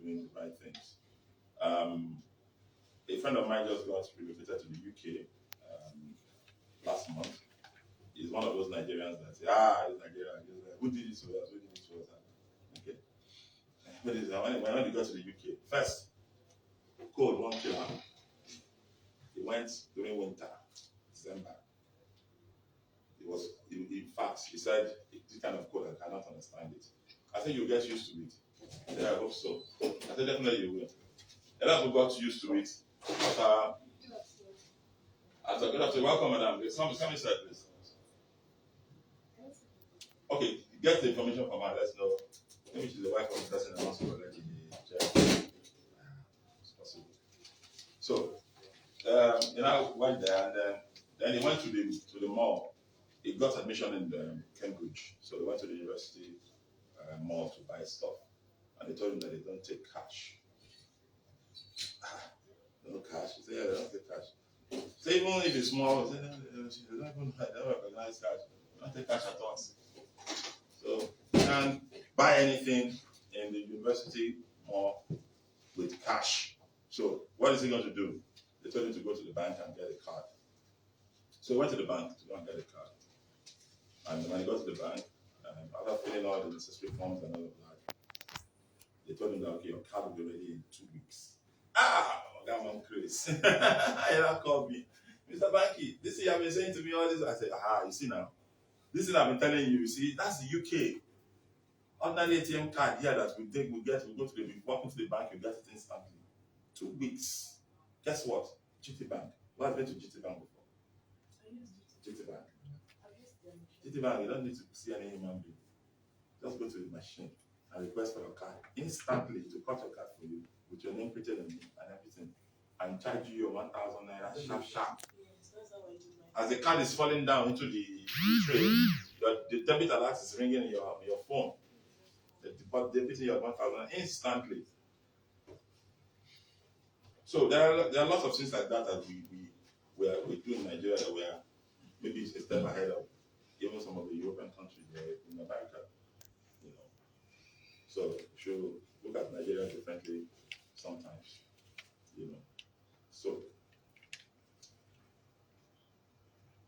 doing the right things. A friend of mine just got relocated to the UK last month. He's one of those Nigerians that say, it's Nigeria. Who did this to us? Who did this to us? Okay. But when he got to the UK, first, cold won't kill him. He went during winter, December. In fact, he said, this kind of cold, I cannot understand it. I said, you'll get used to it. Yeah, I hope so. I said, definitely you will. A lot of people got used to it. Good afternoon. Welcome, madam. Come inside, please. Okay, get the information from her. Let's know. Maybe she's the wife of the person that wants to already check. It's possible. So, went there, and then he went to the mall. He got admission in Cambridge, so he went to the university mall to buy stuff, and they told him that they don't take cash. No cash. He said, yeah, they don't take cash. So even if it's small, they don't recognize cash. They don't take cash at all. So you can't buy anything in the university mall with cash. So what is he going to do? They told him to go to the bank and get a card. So he went to the bank to go and get a card. And when he got to the bank, after filling all the necessary forms and all of that, they told him that, okay, your card will be ready in 2 weeks. That one Chris. He called me. Mr. Banky, this thing you have been saying to me all this. I said, you see now. This thing I've been telling you, see, that's the UK. Ordinary ATM card here that we go to walk into the bank, you get it instantly. 2 weeks. Guess what? GT Bank. What have you been to GT Bank before? GT Bank. GT Bank, you don't need to see any human being. Just go to the machine and request for your card instantly to cut your card for you with your name printed on it and everything, and charge you your 1,000 naira sharp. As the card is falling down into the tray, the debit alert is ringing in your phone. The debiting your 1,000 instantly. So there are lots of things like that that we do in Nigeria that we are maybe a step ahead of even some of the European countries in America. So we should look at Nigeria differently sometimes. So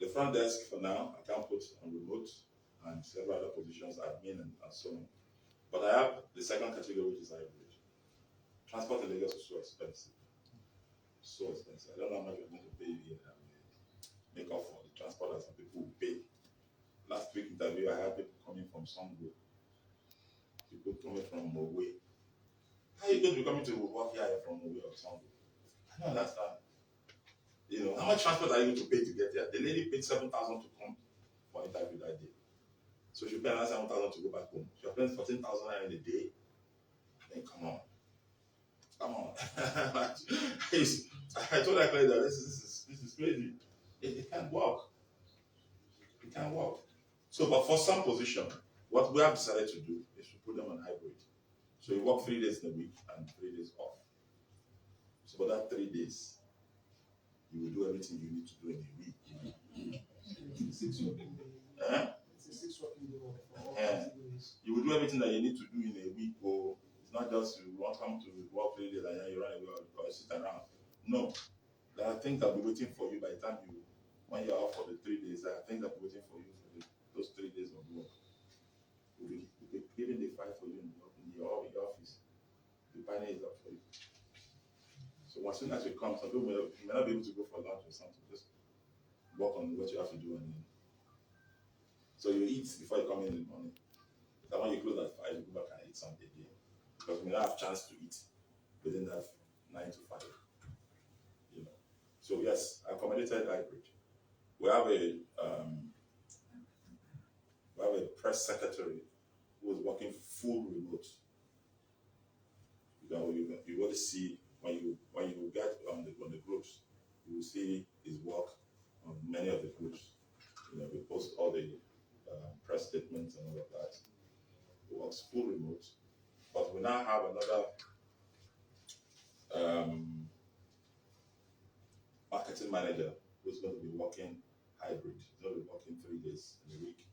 the front desk for now, I can put on remote and several other positions, admin and so on. But I have the second category, which is hybrid. Transport in Lagos is so expensive. So expensive. I don't know how much you're going to pay here and make up for the transport that some people will pay. Last week interview, I had people coming from Songo. People coming from Midway. How are you going to be coming to work here from Midway or Songo? I don't understand. How much transport are you going to pay to get there? The lady paid 7,000 to come for interview that day. So she paid another 7,000 to go back home. She paid 14,000 in a day. I mean, come on. I told her clearly that this is crazy. It can't work. It can't work. So, but for some position, What we have decided to do is to put them on hybrid. So you work 3 days in a week and 3 days off. So for that 3 days, you will do everything you need to do in a week. It's a 6 working day. It's a 6 working day for all 30 days. You will do everything that you need to do in a week. Or it's not just you want to come to work 3 days and then you run away or sit around. No. There are things that will be waiting for you by the time when you're out for the 3 days. There are things that will be waiting for you for those 3 days of work. We'll be giving the file for you in your office. The panel is up for you. So as soon as you come, some people may not be able to go for lunch or something. Just work on what you have to do and then. So you eat before you come in the morning. So when you close at 5, you go back and eat something again. Because we don't have a chance to eat within that 9 to 5. So yes, accommodated hybrid. We have a press secretary who is working full remote. You will see when you get on the groups, you will see his work on many of the groups. We post all the press statements and all of that. He works full remote, but we now have another marketing manager who's going to be working hybrid. He's going to be working 3 days in a week.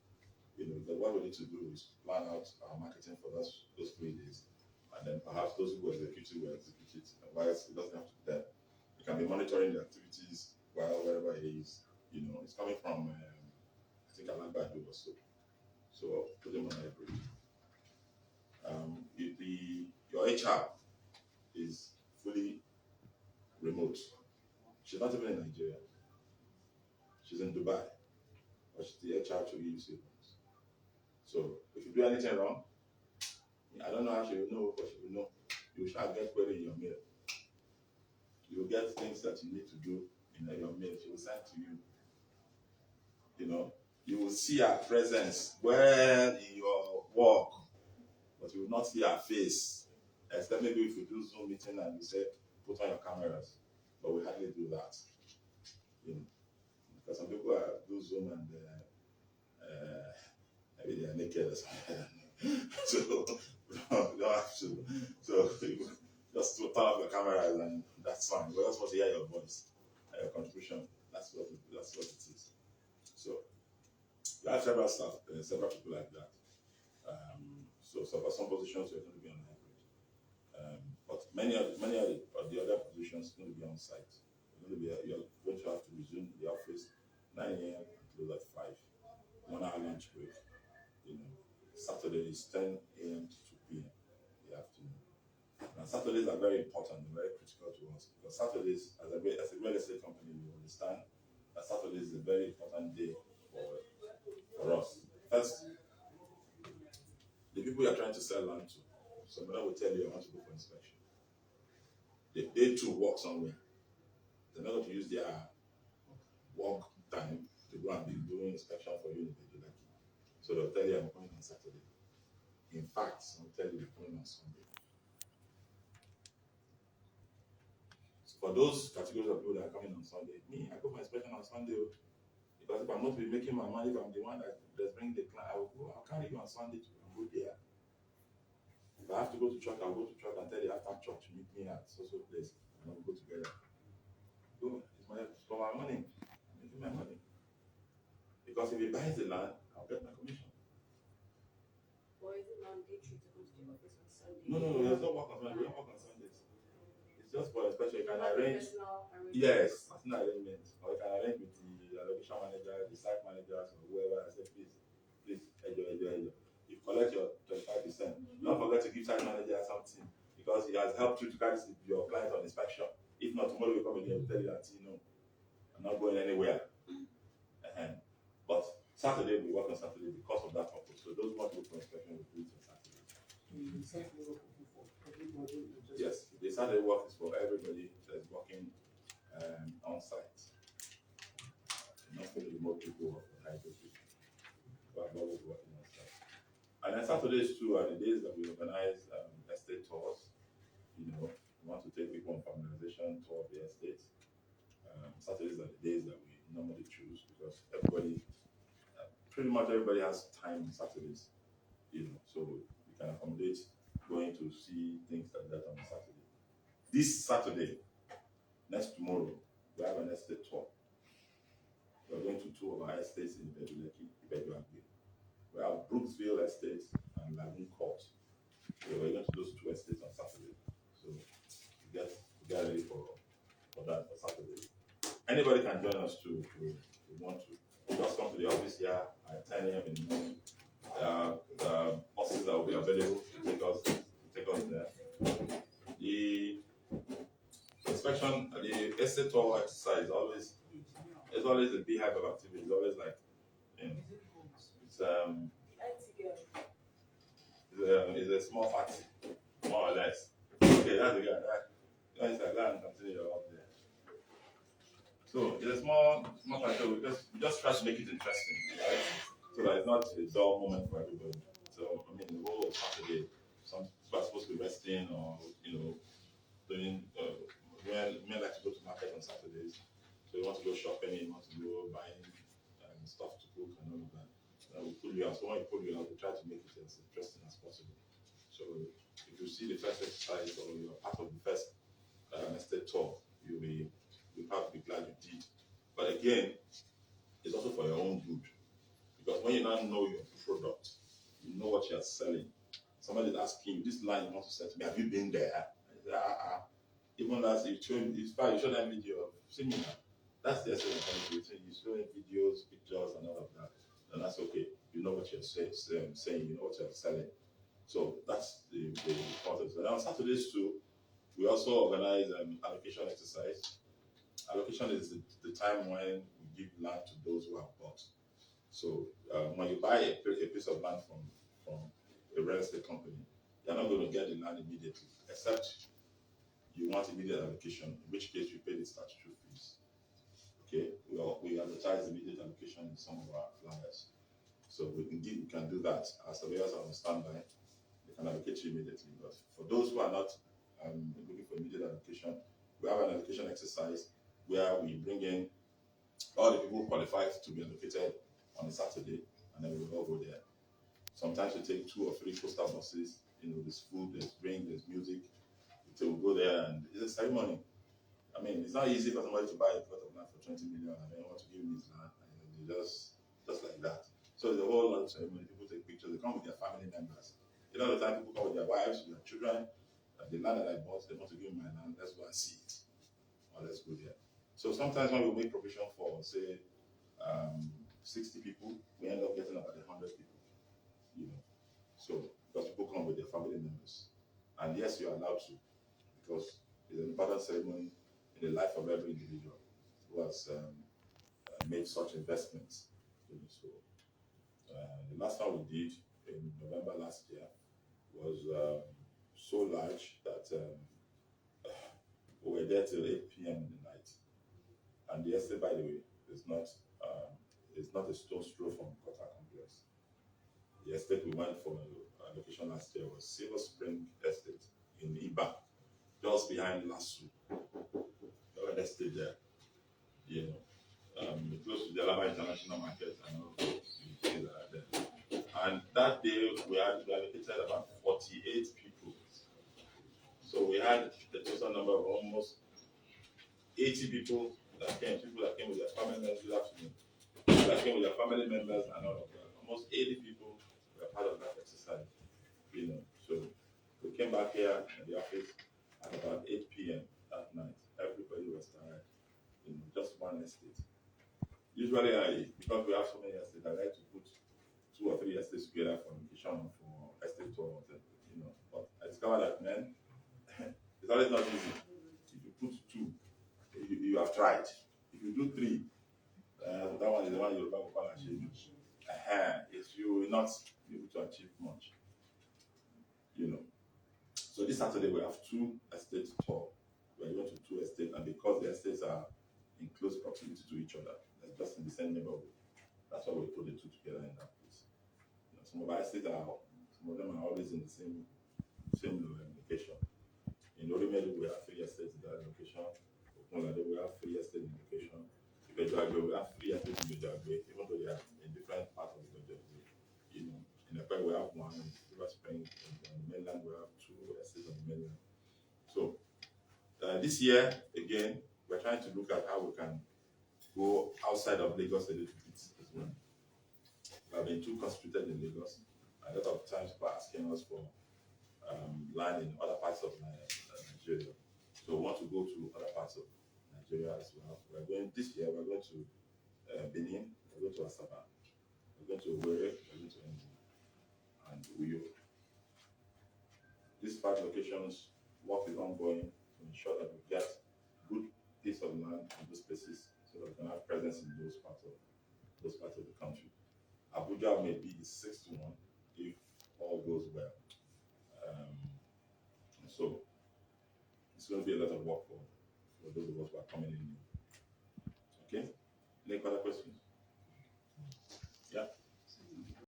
What we need to do is plan out our marketing for those 3 days. And then perhaps those who execute it will execute it. Otherwise, it doesn't have to be there. You can be monitoring the activities wherever it is. It's coming from, I think, Alabado or so. So put them on hybrid. Your HR is fully remote. She's not even in Nigeria. She's in Dubai. But she's the HR to EUC Homes. So if you do anything wrong, I don't know how she will know, but she will know. You shall get query in your mail. You will get things that you need to do in your mail. She will send to you. You will see her presence well in your work, but you will not see her face. Except maybe if you do Zoom meeting and you say, put on your cameras. But we hardly do that. Because some people do Zoom and maybe they are naked or something. So you don't have to. So just turn off your cameras and that's fine. We just want to hear your voice and your contribution. That's what it is. So we have several staff, several people like that. So for some positions we're going to be on hybrid. But many of the other positions are going to be on site. You're going to have to resume the office 9 a.m. and close at 5. 1 hour lunch break. Saturday is 10 a.m. to 2 p.m. in the afternoon. And Saturdays are very important and very critical to us because Saturdays, as a real estate company, we understand that Saturday is a very important day for us. First, the people you are trying to sell land to, somebody will tell you, I want to go for inspection. They too work somewhere. They're not going to use their work time to go and be doing inspection for you in the day. So they'll tell you, I'm coming on Saturday. In fact, I'll tell you, I'm coming on Sunday. So for those categories of people that are coming on Sunday, I go for inspection on Sunday. Because if I'm not be making my money, if I'm the one that's bringing the client, I'll carry you on Sunday to go there. If I have to go to church, I'll go to church and tell you after church, meet me at so place, and we'll go together. Go, it's for my money. I'm making my money. Because if he buys the land, I'll get my commission. Or is it mandatory to go to the office on Sunday? No, there's no work on Sunday. We don't work on Sundays. It's just for a special. You can arrange. Personal arrangement. Yes, personal arrangement. Or you can arrange with the location manager, the site managers, or whoever. I say, please, enjoy. You collect your 25%. Don't forget to give site manager something because he has helped you to carry your client on inspection. If not, tomorrow we come again and tell you that I'm not going anywhere. But Saturday we work on Saturday because of that purpose. So those who want to go for inspection will do it on Saturday. Yes, the Saturday work is for everybody that's working on site. Not for the remote people or for hybrid people. But always working on site. And then Saturdays too are the days that we organize estate tours. We want to take people on familiarization tour of the estate. Saturdays are the days that we normally choose because pretty much everybody has time on Saturdays. So we can accommodate going to see things like that on Saturday. This Saturday, next tomorrow, we have an estate tour. We're going to two of our estates in Beduleki, Ibeduagbe. We have Brooksville Estate and Lagoon Court. So we're going to those two estates on Saturday. So get ready for that for Saturday. Anybody can join us too if you want to. Just come to the office here at 10 a.m. in the morning. The buses that will be available to take us there. The inspection, the estate tour exercise is always a beehive of activity. It's always like it's a small party, more or less. Okay, that's the guy. That is a guy and continue up there. So it's a small party. We just try to make it interesting, right? So that it's not a dull moment for everybody. So I mean, the whole of Saturday, some people are supposed to be resting or doing. Men like to go to market on Saturdays, so you want to go shopping, you want to go buying stuff to cook and all of that. We pull you out. So when we pull you out, we try to make it as interesting as possible. So if you see the first exercise or you're part of the first estate tour, you'll be glad you did. But again, it's also for your own good. Because when you now know your product, you know what you're selling. Somebody is asking you, this line you want to sell to me, have you been there? Even as you show them video of similar. That's the essence of it. You show them videos, pictures, and all of that. And that's okay. You know what you're saying, you know what you're selling. So that's the concept. And on Saturdays too, we also organize allocation exercise. Allocation is the time when we give land to those who have bought. So when you buy a piece of land from a real estate company, you're not going to get the land immediately, except you want immediate allocation, in which case you pay the statutory fees. Okay, we advertise immediate allocation in some of our flyers. So we can do that. Our surveyors are on standby. They can allocate you immediately. But for those who are not looking for immediate allocation, we have an allocation exercise where we bring in all the people who qualify to be allocated on a Saturday, and then we all go there. Sometimes we take 2 or 3 coastal buses. There's food, there's drink, there's music. So we go there, and it's a ceremony. I mean, it's not easy for somebody to buy a plot of land for 20 million and they want to give me his land, and they just like that. So it's a whole lot of ceremony. People take pictures. They come with their family members. A lot of the time, people come with their wives, with their children. The land that I bought, they want to give me my land. Let's go and see it, or let's go there. So sometimes when we make provision for, say, 60 people, we end up getting about 100 people. So because people come with their family members, and yes, you are allowed to, because it's an important ceremony in the life of every individual who has made such investments. So the last time we did in November last year was so large that we were there till 8 p.m. in the night. And the estate, by the way, is not a stone's throw from Kota Complex. The estate we went for location last year was Silver Spring Estate in Iba, just behind Lasso. Let's stay there. Close to the Alaba International Market and all the things that are there. And that day we allocated about 48 people. So we had the total number of almost 80 people that came with their family members this afternoon. People that came with their family members and all of that. Almost 80 people were part of that exercise. So we came back here in the office at about 8 p.m. that night. Everybody was tired. Just one estate. Usually, because we have so many estates, I like to put 2 or 3 estates together for location for estate tour. But I discovered that, man, it's always not easy. If you put 2, you have tried. If you do 3, that one is the one you'll achieve. You will not be able to achieve much. So this Saturday we have 2 estate tour. We're going to 2 estates, and because the estates are in close proximity to each other, they're just in the same neighborhood. That's why we put the 2 together in that place. Some of our estates some of them are always in the same location. In Orimedu we have 3 estates in that location. Okunlade we have 3 estates in location. Ibeduagbe we have 3 estates in Ibeduagbe, even though they are in different parts of Ibeduagbe. In In Epe, we have one. In Silver Spring, on the mainland, we have two estates on the mainland. So this year, again, we're trying to look at how we can go outside of Lagos a little bit as well. We have been too concentrated in Lagos. A lot of times people are asking us for land in other parts of Nigeria. So we want to go to other parts of Nigeria as well. We're going this year. We're going to Benin. We're going to Asaba. We're going to Owerri. We're going to Enugu and Uyo. These 5 locations, work is ongoing to ensure that we get good piece of land in those places, so that we can have presence in those parts of the country. Abuja may be the 6th one if all goes well. So it's going to be a lot of work for those of us who are coming in.